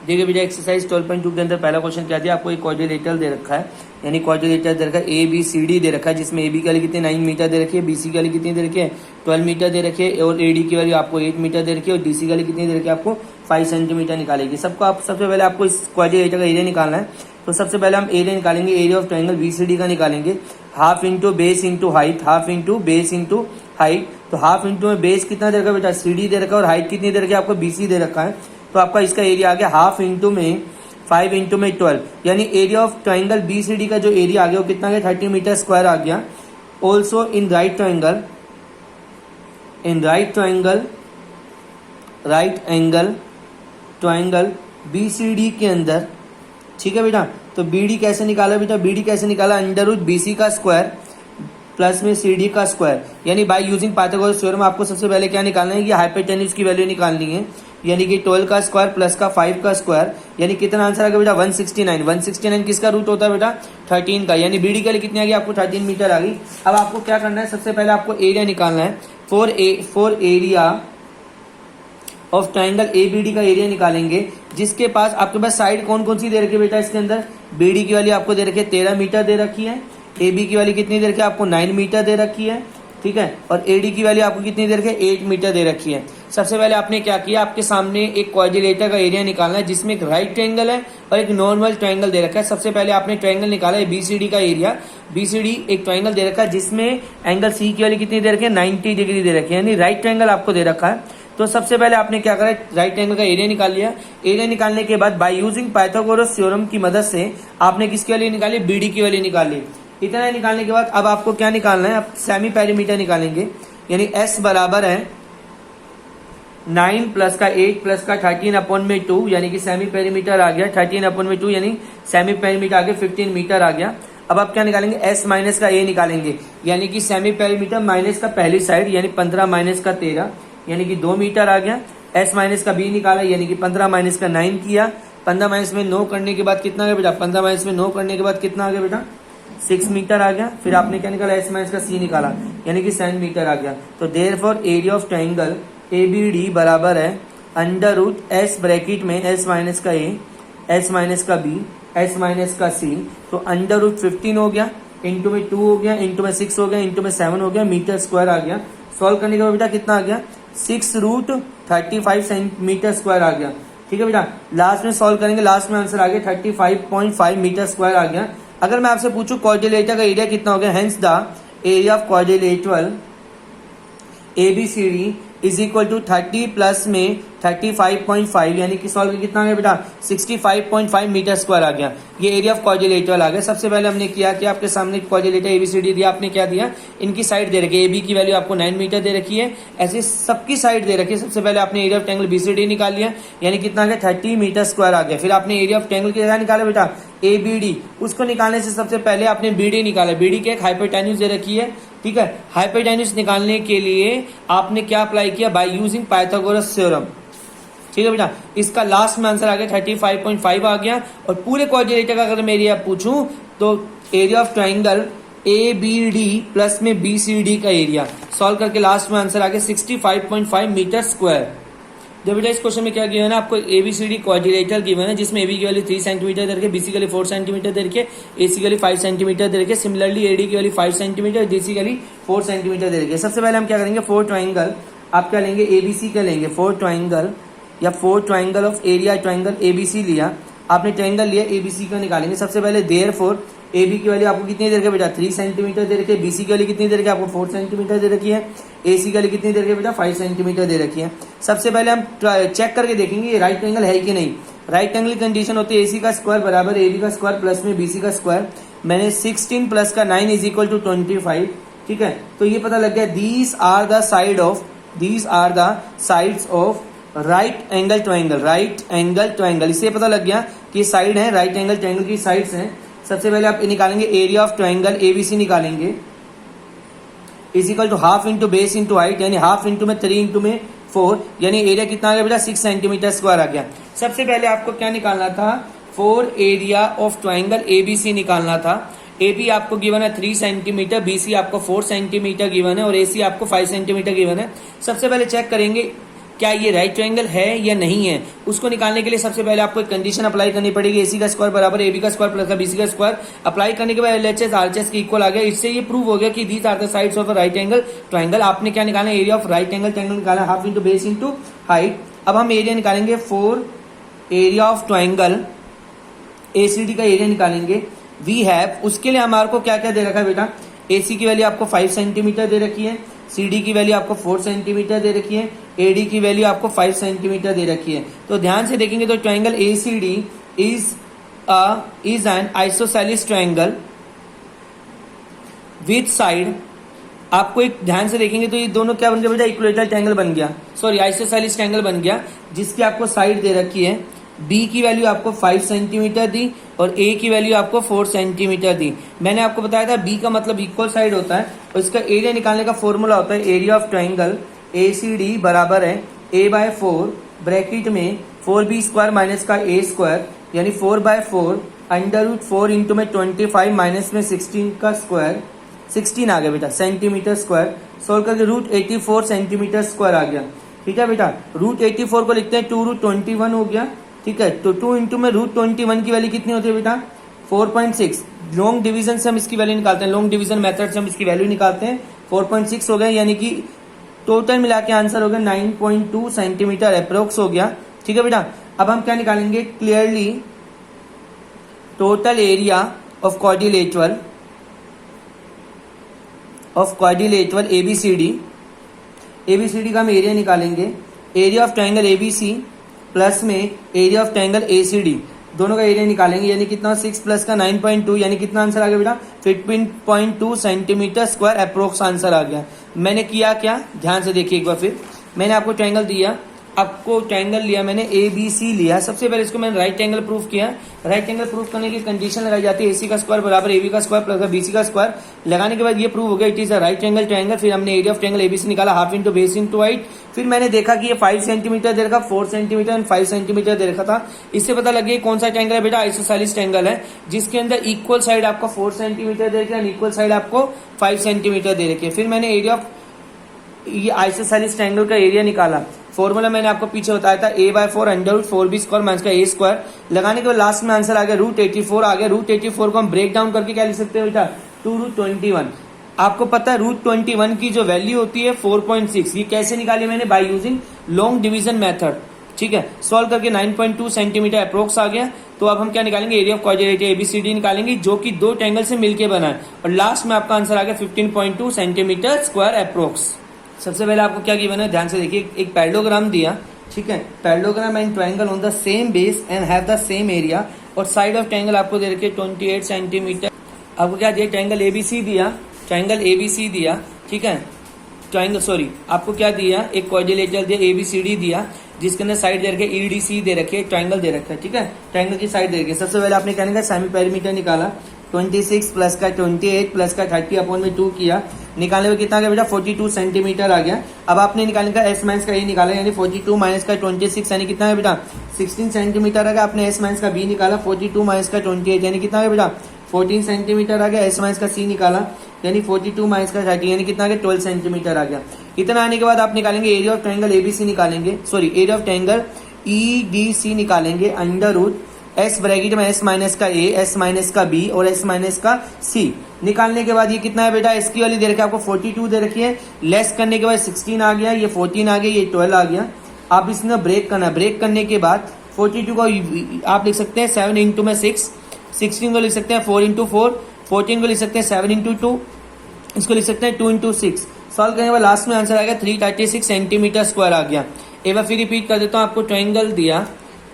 देखिए बेटा एक्सरसाइज 12.2 के अंदर पहला क्वेश्चन क्या दिया आपको, एक क्वाड्रिलेटरल दे रखा है, यानी क्वाड्रिलेटरल दे रखा है ए बी सी डी दे रखा है, जिसमें ए बी की वैल्यू कितनी 9 मीटर दे रखी है, बी सी की वैल्यू कितनी दे रखी है 12 मीटर दे रखी है, और ए डी की वैल्यू आपको 8 मीटर दे रखी है, और डी सी की वैल्यू कितनी दे रखी है आपको 5 सेंटीमीटर निकालेगी। सबको आप सबसे पहले आपको इस क्वाड्रिलेटर का एरिया निकालना है। तो सबसे पहले हम एरिया निकालेंगे, area of triangle B C D का निकालेंगे, half into base into height, half into base into height. तो हाफ इंटू में बेस कितना दे रखा है बेटा सी डी दे रखा है, और हाइट कितनी दे रखी है आपको बी सी दे रखा है। तो आपका इसका एरिया आ गया हाफ इंटू में 5 इंटू में 12, यानी area of triangle B C D का जो एरिया आ गया वो कितना गया 30 मीटर स्क्वायर आ गया। Also in right triangle, in right angle triangle B C D के अंदर, ठीक है बेटा। तो बी डी कैसे निकाला बेटा, बी डी कैसे निकाला, अंडर रूट बी सी का स्क्वायर प्लस में सी डी का स्क्वायर, यानी बाय यूजिंग पाइथागोरस थ्योरम आपको सबसे पहले क्या निकालना है, ये हाइपोटेन्यूज की वैल्यू निकालनी है, यानी कि 12 का स्क्वायर प्लस का 5 का स्क्वायर, यानी कितना आंसर आ गया बेटा 169। 169 किसका रूट होता है बेटा 13 का, यानी बीडी के लिए कितनी आ गई आपको 13 मीटर आ गई। अब आपको क्या करना है, सबसे पहले आपको एरिया निकालना है। For area of triangle A B D का एरिया निकालेंगे, जिसके पास आपके पास साइड कौन कौन सी दे रखी है बेटा, इसके अंदर बीडी की वैल्यू आपको दे रखी है 13 मीटर दे रखी है, ए बी की वैल्यू कितनी दे रखी है आपको 9 मीटर दे रखी है, ठीक है, और एडी की वैल्यू आपको कितनी दे रखी है 8 मीटर दे रखी है। सबसे पहले आपने क्या किया, आपके सामने एक क्वाड्रिलेटर का एरिया निकालना है, जिसमें एक राइट ट्रायंगल है और एक नॉर्मल ट्रायंगल दे रखा है। सबसे पहले आपने ट्रायंगल निकाला है बीसीडी का एरिया, बीसीडी एक ट्रायंगल दे रखा है जिसमें एंगल सी की वैल्यू कितनी दे रखी है 90 डिग्री दे रखी है, यानी राइट ट्रायंगल आपको दे रखा है। तो सबसे पहले आपने क्या करा, राइट ट्रायंगल का एरिया निकाल लिया। एरिया निकालने के बाद बाय यूजिंग पाइथागोरस थ्योरम की मदद से आपने किसकी वैल्यू निकाली, बीडी की वैल्यू निकाली। इतना निकालने के बाद अब आपको क्या निकालना है, आप सेमी पेरीमीटर निकालेंगे, यानी S बराबर है 9 प्लस का 8 प्लस का 13 अपॉन में 2, यानी कि सेमी पेरीमीटर आ गया 13 अपॉन में 2, यानी सेमी पेरीमीटर आ गया 15 मीटर आ गया। अब आप क्या निकालेंगे, S माइनस का A निकालेंगे, यानी कि सेमी पेरीमीटर माइनस का पहली साइड, यानी 15 माइनस का 13, यानी कि 2 मीटर आ गया। S माइनस का B निकाला, यानी कि 15 माइनस का 9 किया, 15 माइनस में 9 करने के बाद कितना आ गया बेटा, 15 माइनस में 9 करने के बाद कितना आ गया बेटा 6 मीटर आ गया। फिर आपने क्या निकाला, S माइनस का C निकाला, यानी कि 7 मीटर आ गया। तो therefore area of triangle ABD बराबर है अंडर रूट S ब्रैकेट में S माइनस का A, S माइनस का B, S माइनस का C, तो अंडर रूट 15 हो गया, इंटू में 2 हो गया, इंटू में 6 हो गया, इंटू में 7 हो गया, मीटर स्क्वायर आ गया। सॉल्व करने के बाद बेटा कितना आ गया 6 रूट 35 सेंटीमीटर स्क्वायर आ गया, ठीक है बेटा। लास्ट में सॉल्व करेंगे, लास्ट में आंसर आ गया 35.5 मीटर स्क्वायर आ गया। अगर मैं आपसे पूछूं क्वाड्रिलेटर का एरिया कितना हो गया, hence the area of quadrilateral ABCD is equal to 30 plus में 35.5, यानी कि सॉल्व कितना आ गया बेटा 65.5 मीटर स्क्वायर आ गया। ये एरिया ऑफ क्वाड्रिलेटरल आ गया। सबसे पहले हमने किया कि आपके सामने क्वाड्रिलेटर ABCD दिया, आपने क्या दिया, इनकी साइड दे रखी है, AB की वैल्यू आपको 9 मीटर दे रखी है, ऐसे सबकी साइड दे रखी है। सबसे पहले आपने एरिया ऑफ ट्रायंगल BCD निकाल लिया, यानी कितना आ गया 30 मीटर स्क्वायर आ गया। फिर आपने एरिया ऑफ ट्रायंगल की जगह निकाला बेटा ABD, उसको निकालने से सबसे पहले आपने BD निकाला, BD की एक हाइपोटेन्यूज दे रखी है, ठीक है। हाइपोटेन्यूज निकालने के लिए आपने क्या अप्लाई किया, बाय यूजिंग पाइथागोरस थ्योरम, ठीक है बेटा। इसका लास्ट में आंसर आ गया 35.5 आ गया। और पूरे क्वाड्रिलेटर का अगर मैं एरिया पूछूं तो area of triangle ABD plus में BCD का एरिया सॉल्व करके लास्ट में आंसर आ गया 65.5 मीटर स्क्वायर। जब बेटा इस क्वेश्चन में क्या गिवन है आपको, ABCD क्वाड्रिलेटर गिवन है, जिसमें AB की वैल्यू 3 सेंटीमीटर दे रखी है, BC की वैल्यू 4 सेंटीमीटर दे रखी है, AC की वैल्यू 5 सेंटीमीटर दे रखी है, सिमिलरली AD की वैल्यू 5 सेंटीमीटर, DC की वैल्यू 4 सेंटीमीटर दे रखी है। सबसे पहले हम क्या करेंगे, 4 ट्रायंगल आप क्या लेंगे ABC का लेंगे, 4 ट्रायंगल या 4 triangle of area triangle ABC लिया, आपने ट्रायंगल लिया ABC का निकालेंगे। सबसे पहले देयरफॉर AB की वैल्यू आपको कितनी दे रखी है बेटा 3 सेंटीमीटर दे रखी है, BC की वैल्यू कितनी दे रखी है आपको 4 सेंटीमीटर दे रखी है, AC की वैल्यू कितनी दे रखी है बेटा 5 सेंटीमीटर दे रखी है। सबसे पहले हम चेक करके देखेंगे ये राइट ट्रायंगल है कि नहीं। राइट ट्रायंगल की कंडीशन होती है AC का स्क्वायर बराबर AB का स्क्वायर प्लस में BC का स्क्वायर। मैंने 16 प्लस का 9 इज इक्वल टू 25, ठीक है। तो ये पता लग गया these are the sides of right angle triangle, right angle triangle. इससे पता लग गया कि साइड है, राइट एंगल ट्रायंगल की साइड्स हैं। सबसे पहले आप निकालेंगे एरिया ऑफ ट्रायंगल ABC निकालेंगे, is equal to half into base into height, यानी हाफ इंटू में 3 इंटू में 4, यानी एरिया कितना आ गया बेटा 6 सेंटीमीटर स्क्वायर आ गया। सबसे पहले आपको क्या निकालना था, 4 एरिया ऑफ ट्रायंगल ABC निकालना था। AB आपको गिवन है 3 सेंटीमीटर, BC आपको 4 सेंटीमीटर गिवन है, और AC आपको 5 सेंटीमीटर गिवन है। सबसे पहले चेक करेंगे क्या ये राइट ट्रायंगल है या नहीं है। उसको निकालने के लिए सबसे पहले आपको एक कंडीशन अप्लाई करनी पड़ेगी, AC का स्क्वायर बराबर AB का स्क्वायर प्लस BC का स्क्वायर। अप्लाई करने के बाद LHS RHS के इक्वल आ गया। इससे ये प्रूव हो गया कि these are the sides of a right angle triangle. आपने क्या निकाला, area of right angle triangle निकाला, half into base into height. अब हम एरिया निकालेंगे 4 एरिया ऑफ ट्रायंगल ACD का एरिया निकालेंगे। वी हैव, उसके लिए हमारे को क्या क्या दे रखा है बेटा, AC की वैल्यू आपको 5 सेंटीमीटर दे रखी है, CD की वैल्यू आपको 4 सेंटीमीटर दे रखी है, AD की वैल्यू आपको 5 सेंटीमीटर दे रखी है। तो ध्यान से देखेंगे तो triangle ACD is an isosceles triangle with side, आपको एक ध्यान से देखेंगे तो ये दोनों क्या बन गया बेटा, इक्वेटोरियल ट्रायंगल बन गया, सॉरी आइसोसेलिस ट्रायंगल बन गया, जिसकी आपको साइड दे रखी है। B की वैल्यू आपको 5 सेंटीमीटर दी और A की वैल्यू आपको 4 सेंटीमीटर दी। मैंने आपको बताया था B का मतलब इक्वल साइड होता है और इसका एरिया निकालने का फॉर्मूला होता है एरिया ऑफ ट्रायंगल ACD बराबर है A/4 ब्रैकेट में 4B स्क्वायर माइनस का A स्क्वायर यानी 4/4 √4 इंटू में 25 माइनस में 16 का स्क्वायर, 16 आ गया बेटा सेंटीमीटर स्क्वायर। सोल्व करके √84 सेंटीमीटर स्क्वायर आ गया। ठीक है बेटा, √84 को लिखते हैं 2√21 हो गया। ठीक है, तो 2 इंटू में √21 की वैल्यू कितनी होती है बेटा, 4.6। लॉन्ग डिवीजन से हम इसकी वैल्यू निकालते हैं, लॉन्ग डिवीजन मेथड से हम इसकी वैल्यू निकालते हैं। 4.6 हो गया, यानी कि टोटल मिला के आंसर हो गया 9.2 सेंटीमीटर अप्रोक्स हो गया। ठीक है बेटा, अब हम क्या निकालेंगे, clearly total area of quadrilateral ABCD का हम एरिया निकालेंगे। Area of triangle ABC plus में एरिया ऑफ ट्रायंगल ACD, दोनों का एरिया निकालेंगे, यानी कितना 6 प्लस का 9.2, यानी कितना आंसर आ गया बेटा 15.2 सेंटीमीटर स्क्वायर अप्रोक्स आंसर आ गया। मैंने किया क्या, ध्यान से देखिए एक बार फिर। मैंने आपको ट्रायंगल दिया, आपको ट्रायंगल लिया मैंने ABC लिया। सबसे पहले इसको मैंने राइट एंगल प्रूफ किया। राइट एंगल प्रूफ करने की कंडीशन लगाई जाती है AC का स्क्वायर बराबर AB का स्क्वायर प्लस BC का स्क्वायर। लगाने के बाद ये प्रूव हो गया it is a right angle triangle. फिर हमने एरिया ऑफ ट्रायंगल ABC निकाला, half into base into height. फिर मैंने देखा कि ये 5 सेंटीमीटर दे रखा, 4 सेंटीमीटर एंड 5 सेंटीमीटर दे रखा था। इससे पता लग गया कौन सा ट्रायंगल है बेटा, आइसोसेलिस ट्रायंगल है, जिसके अंदर इक्वल साइड आपको 4 सेंटीमीटर दे रखी है, इक्वल साइड आपको 5 सेंटीमीटर दे रखी है। फिर मैंने एरिया ऑफ ये आइसोसेलिस ट्रायंगल का एरिया निकाला। फॉर्मूला मैंने आपको पीछे बताया था A/4 √4B स्क्वायर माइनस का A स्क्वायर। लगाने के बाद लास्ट में आंसर आ गया √84 आ गया। √84 को हम ब्रेक डाउन करके क्या लिख सकते हैं बेटा, 2√21। आपको पता है √21 की जो वैल्यू होती है 4.6। ये कैसे निकाली मैंने, by using long division method. ठीक है, सॉल्व करके 9.2 सेंटीमीटर अप्रोक्स आ गया। तो अब हम क्या निकालेंगे, एरिया ऑफ क्वाड्रिलेटरल ABCD निकालेंगे, जो कि दो ट्रायंगल से मिलकर बना है। और लास्ट में आपका आंसर आ गया 15.2 सेंटीमीटर स्क्वायर अप्रोक्स। सबसे पहले आपको क्या गिवन है, ध्यान से देखिए, एक पैरेललोग्राम दिया। ठीक है, parallelogram and triangle on the same base and have the same area. और साइड ऑफ ट्रायंगल आपको दे रखी है 28 सेंटीमीटर। आपको क्या दिया, ट्रायंगल ABC दिया, ट्रायंगल ABC दिया। ठीक है, ट्रायंगल सॉरी आपको क्या दिया, एक क्वाड्रिलेटरल दिया ABCD दिया, जिसके अंदर साइड दे रखे EDC दे रखे, ट्रायंगल दे रखा है। ठीक है, ट्रायंगल की साइड दे रखी है। सबसे पहले आपने क्या निकाला, सेमी पेरीमीटर निकाला। 26 प्लस का 28 प्लस का 30/2 किया। निकालने में कितना आ गया बेटा, 42 सेंटीमीटर आ गया। अब आपने निकालने का S माइनस का A निकाला, यानी 42 माइनस का 26 यानी कितना है बेटा 16 सेंटीमीटर आ गया। आपने S माइनस का B निकाला, 42 माइनस का 28 यानी कितना है बेटा 14 सेंटीमीटर आ गया। S माइनस का C निकाला, यानी 42 माइनस का 30 यानी कितना आ गया 12 सेंटीमीटर आ गया। इतना आने के बाद आप निकालेंगे एरिया ऑफ ट्रायंगल ABC निकालेंगे, sorry area of triangle EDC निकालेंगे अंडर S ब्रैकेट में S माइनस का A, S माइनस का B और S माइनस का C। निकालने के बाद ये कितना है बेटा, इसकी वाली दे रखी है आपको 42 दे रखी है। लेस करने के बाद 16 आ गया, ये 14 आ गया, ये 12 आ गया। आप इसमें ब्रेक करना, ब्रेक करने के बाद 42 को आप लिख सकते हैं 7 इंटू में 6, 16 को लिख सकते हैं 4 इंटू 4, 14 को लिख सकते हैं 7 इंटू 2, इसको लिख सकते हैं 2 इंटू 6। सॉल्व करने के बाद लास्ट में आंसर आ गया 336 सेंटीमीटर स्क्वायर आ गया। एक बार फिर रिपीट कर देता हूँ, आपको ट्रायंगल दिया,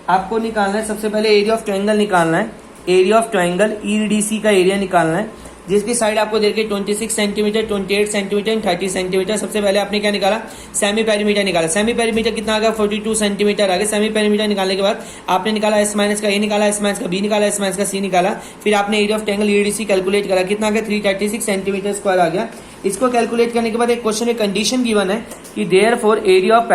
आपको निकालना है सबसे पहले एरिया ऑफ ट्रायंगल निकालना है। एरिया ऑफ ट्रायंगल EDC का एरिया निकालना है, जिसकी साइड आपको दे रखी 26 सेंटीमीटर, 28 सेंटीमीटर एंड 30 सेंटीमीटर। सबसे पहले आपने क्या निकाला, सेमी पेरीमीटर निकाला। सेमी पेरीमीटर कितना आ गया 42 सेंटीमीटर आ गया। सेमी पेरीमीटर निकालने के बाद आपने निकाला S माइनस का A निकाला, S माइनस का B निकाला, S माइनस का C निकाला। फिर आपने area of triangle EDC calculate करा, कितना आ गया 336 सेंटीमीटर स्क्वायर आ गया। इसको कैलकुलेट करने के बाद एक क्वेश्चन में कंडीशन गिवन है कि देयरफॉर एरिया ऑफ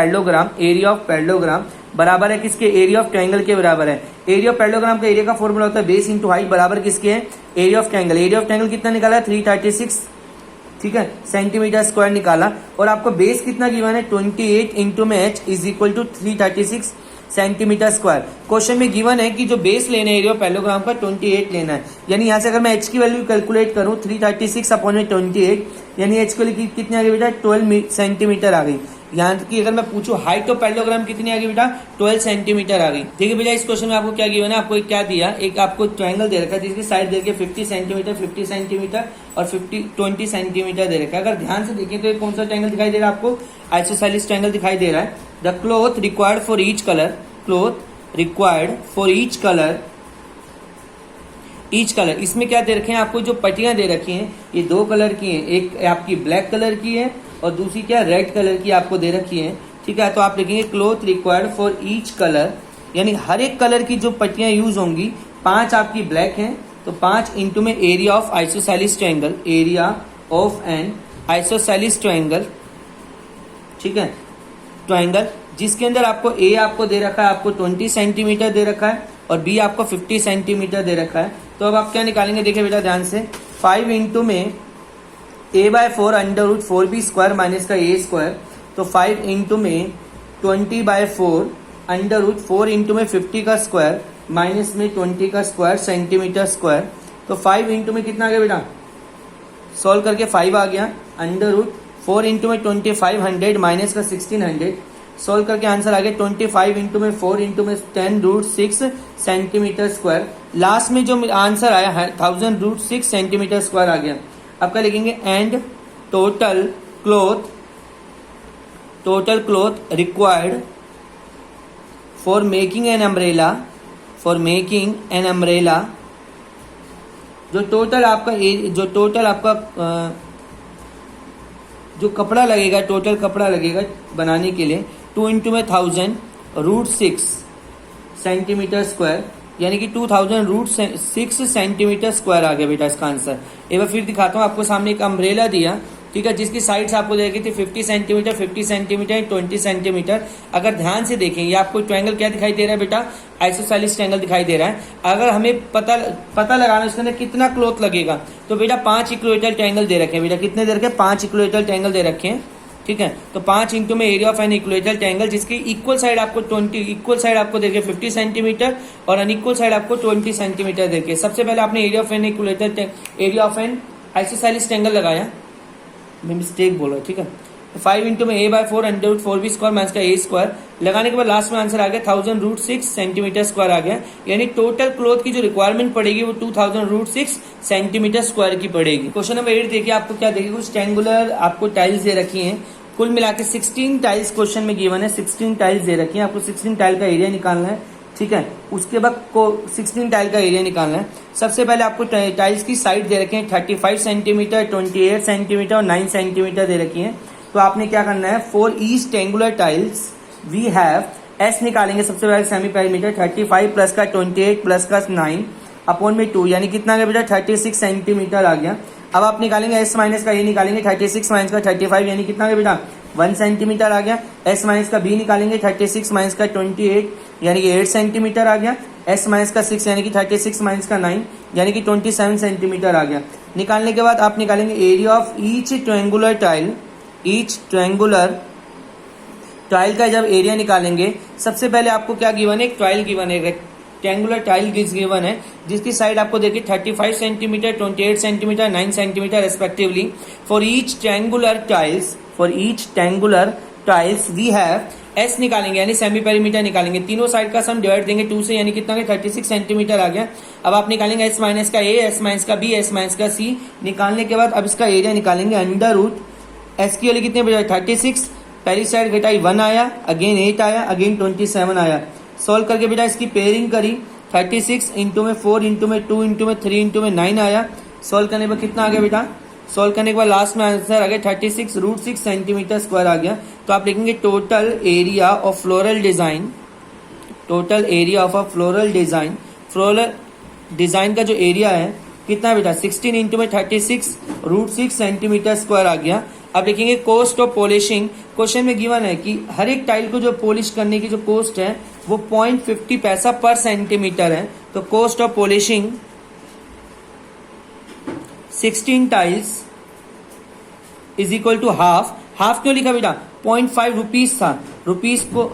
पैरेललोग्राम बराबर है किसके, एरिया ऑफ ट्रायंगल के बराबर है। एरिया ऑफ पैरेललोग्राम का एरिया का फॉर्मूला होता है बेस इंटू हाइट बराबर किसके है, area of triangle. Area of triangle कितना निकाला है 336 ठीक है, सेंटीमीटर स्क्वायर निकाला। और आपको बेस कितना गिवन है 28 इंटू में h is equal to 336 centimetre square. Question में गिवन है कि जो बेस लेना है एरिया ऑफ पैरेललोग्राम का 28 लेना है, यानी यहाँ से अगर मैं h की वैल्यू कैलकुलेट करूँ 336 अपॉन में 28, यानी h की वैल्यू कितनी आ गई बेटा 12 सेंटीमीटर आ गई। यहाँ की अगर मैं पूछूं हाइट ऑफ पैरेललोग्राम कितनी आ गई बेटा 12 सेंटीमीटर आ गई। ठीक है बेटा, इस क्वेश्चन में आपको क्या गिवन है, आपको क्या दिया, एक आपको ट्रायंगल दे रखा है जिसकी साइड दे रखी है 50 सेंटीमीटर और 20 सेंटीमीटर दे रखा है। अगर ध्यान से देखें तो कौन सा ट्रायंगल दिखाई दे रहा है आपको, आइसोसेलेस ट्रायंगल दिखाई दे रहा है। The cloth required for each colour, cloth required for each colour, इसमें क्या दे रखे हैं आपको, जो पट्टियां दे रखी हैं ये 2 कलर की हैं, एक आपकी ब्लैक कलर की है और दूसरी क्या रेड कलर की आपको दे रखी है। ठीक है, तो आप लिखेंगे cloth required for each colour, यानी हर एक कलर की जो पट्टियां यूज होंगी, 5 आपकी ब्लैक हैं तो 5 इंटू में area of isosceles triangle, area of N isosceles triangle. ठीक है, ट्रायंगल जिसके अंदर आपको ए आपको दे रखा है, आपको 20 सेंटीमीटर दे रखा है और बी आपको 50 सेंटीमीटर दे रखा है। तो अब आप क्या निकालेंगे, देखिए बेटा ध्यान से, 5 इंटू में a/4 under root 4b square minus का a स्क्वायर, तो 5 इंटू में 20/4 अंडर रूट 4 इंटू में 50 का स्क्वायर माइनस में 20 का स्क्वायर सेंटीमीटर स्क्वायर। तो 5 इंटू में कितना आ गया बेटा, सॉल्व करके 5 आ गया, अंडर रूट 4 इंटू में 2500 माइनस का 1600, सॉल्व करके आंसर आ गया 25 इंटू में 4 इंटू में 10 रूट 6 सेंटीमीटर स्क्वायर। लास्ट में जो आंसर आया है 1000 रूट 6 सेंटीमीटर स्क्वायर आ गया। अब क्या लिखेंगे, and total cloth required for making an umbrella, जो टोटल आपका जो कपड़ा लगेगा, टोटल कपड़ा लगेगा बनाने के लिए 2 इंटू में 1000 रूट 6 सेंटीमीटर स्क्वायर, यानी कि 2000 रूट 6 सेंटीमीटर स्क्वायर आ गया बेटा इसका आंसर। एक बार फिर दिखाता हूँ, आपको सामने एक अम्ब्रेला दिया, ठीक है, जिसकी साइड्स आपको देखी थी 50 सेंटीमीटर 20 सेंटीमीटर। अगर ध्यान से देखें ये आपको ट्रायंगल क्या दिखाई दे रहा है बेटा, आइसोसेलेस ट्रायंगल दिखाई दे रहा है। अगर हमें पता लगाना इसके अंदर कितना क्लॉथ लगेगा, तो बेटा 5 इक्विलेटरल ट्रायंगल दे रखे हैं बेटा, कितने दे रखे हैं, 5 इक्विलेटरल ट्रायंगल दे रखे हैं। ठीक है, तो 5 इंटू में area of an equilateral triangle जिसकी इक्वल साइड आपको 50 सेंटीमीटर और अनइक्वल साइड आपको 20 सेंटीमीटर देखे। सबसे पहले आपने area of N isosceles triangle लगाया, मैं मिस्टेक बोल रहा हूँ, ठीक है। 5 इंटू में a/4 under root 4b square minus का a स्क्वायर लगाने के बाद लास्ट में आंसर आ गया 1000 रूट 6 सेंटीमीटर स्क्वायर आ गया, यानी टोटल क्लॉथ की जो रिक्वायरमेंट पड़ेगी वो 2000 रूट 6 सेंटीमीटर स्क्वायर की पड़ेगी। क्वेश्चन नंबर 8 देखिए, आपको क्या देखिए, कुछ ट्रायंगुलर आपको टाइल्स दे रखी हैं, कुल मिला के 16 टाइल्स क्वेश्चन में गिवन है, 16 टाइल्स दे रखी है, आपको 16 टाइल का एरिया निकालना है। ठीक है, उसके बाद को 16 टाइल का एरिया निकालना है। सबसे पहले आपको टाइल्स की साइड दे रखे हैं 35 सेंटीमीटर 28 सेंटीमीटर और 9 सेंटीमीटर दे रखी हैं। तो आपने क्या करना है, for each triangular tiles we have S निकालेंगे। सबसे पहले सेमी पेरीमीटर 35 प्लस का 28 प्लस का 9 अपॉन में 2, यानी कितना आ गया बेटा 36 सेंटीमीटर आ गया। अब आप निकालेंगे एस माइनस का, ये निकालेंगे 36 माइनस का 35, यानी कितना आ गया बेटा 1 सेंटीमीटर आ गया। एस माइनस का बी निकालेंगे 36 माइनस का 28, यानी कि 8 सेंटीमीटर आ गया। एस माइनस का 6 यानी कि 36 माइनस का 9 यानी कि 27 सेंटीमीटर आ गया। निकालने के बाद आप निकालेंगे area of each triangular tile का जब एरिया निकालेंगे, सबसे पहले आपको क्या गिवन है, एक टाइल गिवन है, रेक्टेंगुलर टाइल गिवन है जिसकी साइड आपको देखिए 35 centimetre 28 centimetre 9 centimetre respectively. For each triangular tiles we have S निकालेंगे, यानी सेमी पेरीमीटर निकालेंगे, तीनों साइड का सम डिवाइड देंगे 2 से, यानी कितना गया 36 सेंटीमीटर आ गया। अब आप निकालेंगे एस माइनस का ए, एस माइनस का बी, एस माइनस का सी। निकालने के बाद अब इसका एरिया निकालेंगे, अंडर रूट एस की वैल्यू कितने बजे 36, पहली साइड घटाई 1 आया, अगेन 8 आया, अगेन 27 आया। सॉल्व करके बेटा इसकी पेयरिंग करी, 36 इंटू में 4 इंटू में 2 इंटू में 3 इंटू में 9 आया। सॉल्व करने पर कितना आ गया बेटा, सॉल्व करने के बाद लास्ट में आंसर आ गया 36 रूट 6 सेंटीमीटर स्क्वायर आ गया। तो आप लिखेंगे total area of floral design का जो एरिया है कितना बेटा 16 इंटू में 36 रूट 6 सेंटीमीटर स्क्वायर आ गया। अब लिखेंगे कॉस्ट ऑफ पॉलिशिंग, क्वेश्चन में गिवन है कि हर एक टाइल को जो पॉलिश करने की जो कॉस्ट है वो 0.50 पैसा पर सेंटीमीटर है। तो cost of polishing 16 tiles is equal to half. Half क्यों लिखा बेटा? 0.5 रुपीज था, रुपीज को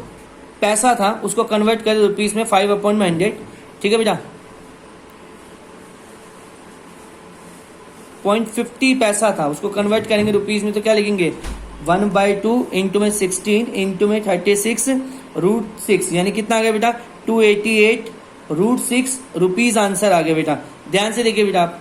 पैसा था, उसको कन्वर्ट कर रुपीज में 5/100। ठीक है बेटा, 0.50 पैसा था, उसको कन्वर्ट करेंगे रुपीज में तो क्या लिखेंगे? 1/2 इंटू में 16 इंटू में 36√6, यानी कितना आ गया बेटा? 288√6 रुपीज आंसर आ गया बेटा। ध्यान से देखिए बेटा, आप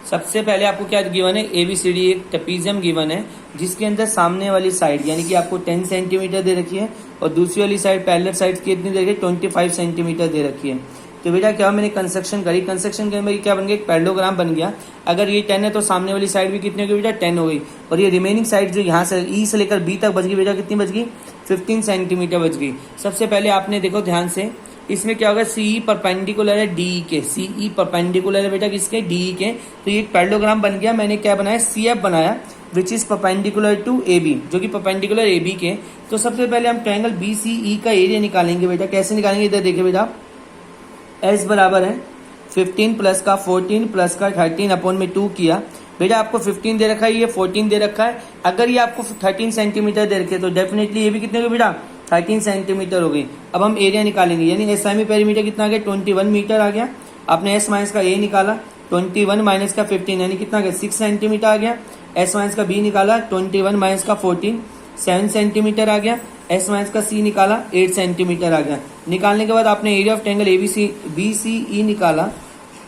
सबसे पहले आपको क्या गिवन है? ABCD एक ट्रेपीजियम गिवन है जिसके अंदर सामने वाली साइड यानी कि आपको 10 सेंटीमीटर दे रखी है और दूसरी वाली साइड पैरेलल साइड कितनी दे रखी है? 25 सेंटीमीटर दे रखी है। तो बेटा क्या मैंने कंस्ट्रक्शन करी, कंस्ट्रक्शन के क्या बन गया? एक पैरेललोग्राम बन गया। अगर ये 10 है तो सामने वाली साइड भी कितनी हो गई बेटा? 10 हो गई। और ये रिमेनिंग साइड जो यहाँ से E से लेकर B तक बच गई बेटा, कितनी बच गई? 15 सेंटीमीटर बच गई। सबसे पहले आपने देखो ध्यान से, इसमें क्या होगा? CE परपेंडिकुलर है DE के, CE परपेंडिकुलर है बेटा किसके? DE के। तो ये एक पैरेललोग्राम बन गया। मैंने क्या बनाया? CF बनाया which is perpendicular to AB, जो कि परपेंडिकुलर AB के। तो सबसे पहले हम ट्रायंगल BCE का एरिया निकालेंगे बेटा। कैसे निकालेंगे? इधर देखिए बेटा, S बराबर है 15 प्लस का 14 प्लस का 13/2 किया। बेटा आपको 15 दे रखा है, ये 14 दे रखा है। अगर ये आपको 13 सेंटीमीटर दे रखे तो डेफिनेटली ये भी कितने हो बेटा? 13 सेंटीमीटर हो गई। अब हम एरिया निकालेंगे, यानी SI पेरीमीटर कितना आ गया? 21 मीटर आ गया। आपने S माइनस का A निकाला, 21 माइनस का 15 यानी कितना आ गया? 6 सेंटीमीटर आ गया। S माइनस का B निकाला, 21 माइनस का 14 7 सेंटीमीटर आ गया। S माइनस का C निकाला, 8 सेंटीमीटर आ गया। निकालने के बाद आपने एरिया ऑफ ट्रायंगल BCE निकाला,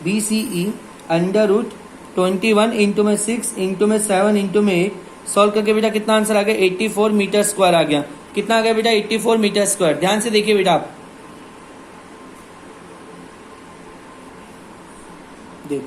BCE अंडर रूट 21 इंटू में 6 इंटू में 7 इंटू में 8 सॉल्व करके बेटा कितना आंसर आ गया? 84 मीटर स्क्वायर आ गया। कितना आ गया बेटा? 84 मीटर स्क्वायर। ध्यान से देखिए बेटा, आप देखो,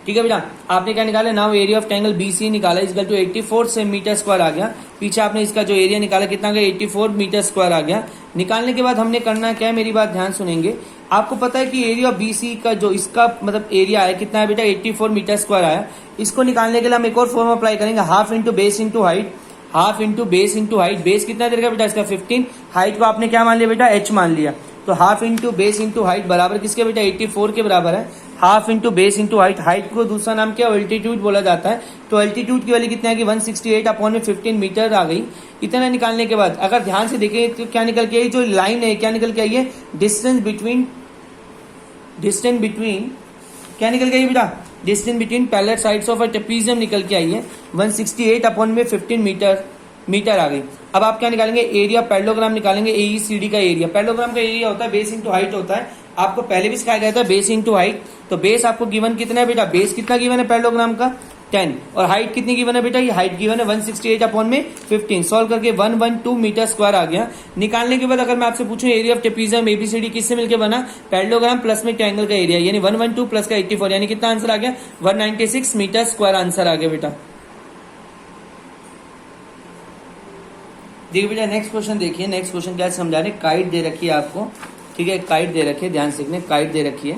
ठीक है बेटा। आपने क्या निकाला? Now area of triangle BCE निकाला is equal to 84 metre square आ गया। पीछे आपने इसका जो एरिया निकाला कितना गया? 84 मीटर स्क्वायर आ गया। निकालने के बाद हमने करना क्या है? मेरी बात ध्यान सुनेंगे। आपको पता है कि एरिया ऑफ BCE का जो इसका मतलब एरिया है कितना है बेटा? 84 मीटर स्क्वायर आया। इसको निकालने के लिए हम एक और फॉर्म अप्लाई करेंगे, half into base into height. Half into base into height. Base कितना दे रखा बेटा? इसका 15। हाइट को आपने क्या मान लिया बेटा? H मान लिया। तो half into base into height बराबर किसके बेटा? 84 के बराबर है। Half into base into height, height को दूसरा नाम क्या? अल्टीट्यूड बोला जाता है। तो अल्टीट्यूड की वैल्यू कितना है कि 168/15 मीटर आ गई। इतना निकालने के बाद अगर ध्यान से देखें तो क्या निकल के आई? जो लाइन है क्या निकल के आई है? डिस्टेंस बिटवीन क्या निकल के आई बेटा? Distance between parallel sides of a trapezium निकल के आई है 168/15 मीटर आ गई। अब आप क्या निकालेंगे? एरिया पैरेललोग्राम निकालेंगे, AECD का एरिया। पैरेललोग्राम का एरिया होता है बेस इंटू हाइट होता है। आपको पहले भी सिखाया गया था बेस इंटू हाइट। तो बेस आपको गिवन कितना है बेटा? बेस कितना गिवन है पैरेललोग्राम का? 10। और हाइट कितनी गिवन है बेटा? ये हाइट गिवन है 168/15। सॉल्व करके 112 मीटर स्क्वायर आ गया। निकालने के बाद अगर मैं आपसे पूछूं एरिया ऑफ ट्रेपीजियम ABCD किससे मिलकर बना? पैरेललोग्राम प्लस में ट्रायंगल का एरिया, यानी 112 प्लस का 84 यानी कितना आंसर आ गया? 196 मीटर स्क्वायर आंसर आ गया बेटा। देखिए बेटा नेक्स्ट क्वेश्चन देखिए। नेक्स्ट क्वेश्चन क्या समझा रहे? काइट दे रखी है आपको, ठीक है, काइट दे रखी है, ध्यान से देखने। काइट दे रखी है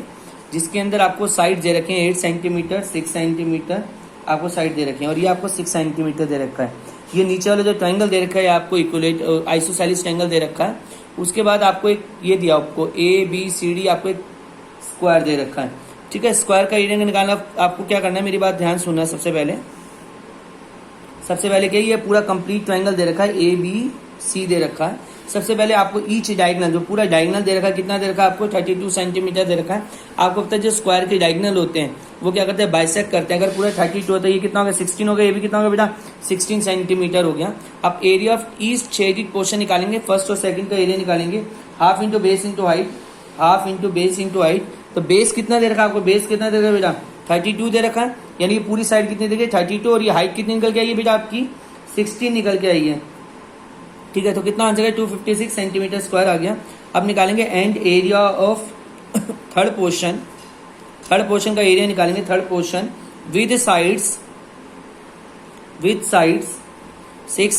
जिसके अंदर आपको साइड दे रखे हैं 8 सेंटीमीटर 6 सेंटीमीटर आपको साइड दे रखे हैं और ये आपको 6 सेंटीमीटर दे रखा है। ये नीचे वाला जो ट्रायंगल दे रखा है आपको इक्वलेट आइसोसेलेस ट्रायंगल दे रखा है। उसके बाद आपको एक ये दिया आपको ABCD आपको एक स्क्वायर दे रखा है, ठीक है। स्क्वायर का एरिया निकालना आपको क्या करना है? मेरी बात ध्यान सुनना। सबसे पहले क्या, ये पूरा कंप्लीट ट्रायंगल दे रखा है ABC दे रखा है। सबसे पहले आपको ईच डायगोनल, जो पूरा डायगोनल दे रखा है कितना दे रखा है आपको? 32 सेंटीमीटर दे रखा है। आपको पता है जो स्क्वायर के डायगोनल होते हैं वो क्या करते हैं? बाइसेक्ट करते हैं। अगर पूरा 32 होता है ये कितना होगा? 16 होगा। ये भी कितना होगा बेटा? 16 सेंटीमीटर हो गया। अब area of east shaded portion निकालेंगे, फर्स्ट और सेकंड का एरिया निकालेंगे। Half into base into height, half into base into height. तो बेस कितना दे रखा है आपको? बेस कितना दे रखा है बेटा? 32 दे रखा है, यानी कि पूरी साइड कितनी दे रखी है? 32। और ये हाइट कितनी निकल के आई है बेटा आपकी? 16 निकल के आई है, ठीक है। तो कितना आंसर है? 256 सेंटीमीटर स्क्वायर आ गया। अब निकालेंगे and area of third portion का एरिया निकालेंगे। Third portion with sides 6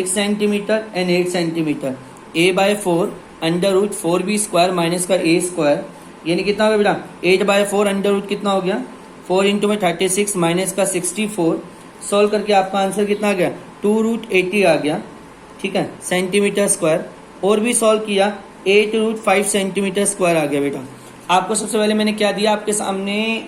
centimetre and 8 centimetre. A/4 under root 4B square minus का A स्क्वायर, यानी कितना होगा बेटा? 8/4 अंडर रूट कितना हो गया? 4 इंटू में 36 माइनस का 64। सॉल्व करके आपका आंसर कितना आ गया? 2√80 आ गया, ठीक है, सेंटीमीटर स्क्वायर। और भी सॉल्व किया 8√5 सेंटीमीटर स्क्वायर आ गया बेटा। आपको सबसे पहले मैंने क्या दिया आपके सामने?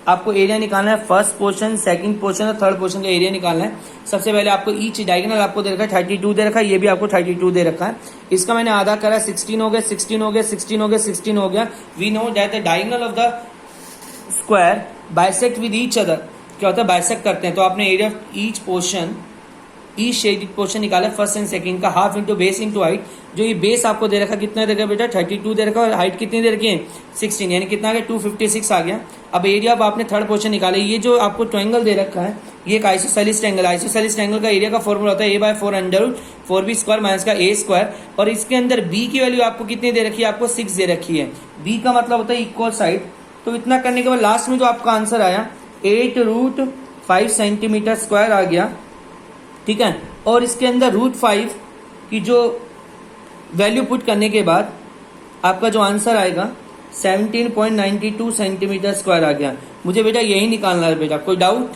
आपको एरिया निकालना है फर्स्ट पोर्शन, सेकंड पोर्शन और थर्ड पोर्शन का एरिया निकालना है। सबसे पहले आपको ईच डायगोनल आपको दे रखा है 32 दे रखा है, ये भी आपको 32 दे रखा है। इसका मैंने आधा करा 16 हो गया, 16 हो गया, 16 हो गया, 16 हो गया। We know that the diagonal of the square bisect with each other. क्या होता है, बाइसेक्ट करते हैं। तो आपने area of each portion, each shaded portion निकाला फर्स्ट एंड सेकंड का, half into base into height. जो ये बेस आपको दे रखा कितना दे रखा बेटा 32 दे रखा, और हाइट कितनी दे रखी है 16, यानी कितना आ गया 256 आ गया। अब एरिया अब आपने थर्ड पोर्शन निकाला। ये जो आपको ट्रायंगल दे रखा है ये एक आइसोसेलेस ट्रायंगल। आइसोसेलेस ट्रायंगल का एरिया का फॉर्मूला होता है a/4 under 4b square minus का a स्क्वायर। और इसके अंदर b की वैल्यू आपको कितनी दे रखी है, आपको 6 दे रखी है। b का मतलब होता है इक्वल साइड। तो इतना करने के बाद लास्ट में जो आपका आंसर आया 8√5 सेंटीमीटर स्क्वायर आ गया, ठीक है। और इसके अंदर √5 की जो वैल्यू पुट करने के बाद आपका जो आंसर आएगा 17.92 सेंटीमीटर स्क्वायर आ गया। मुझे बेटा यही निकालना है बेटा, कोई डाउट?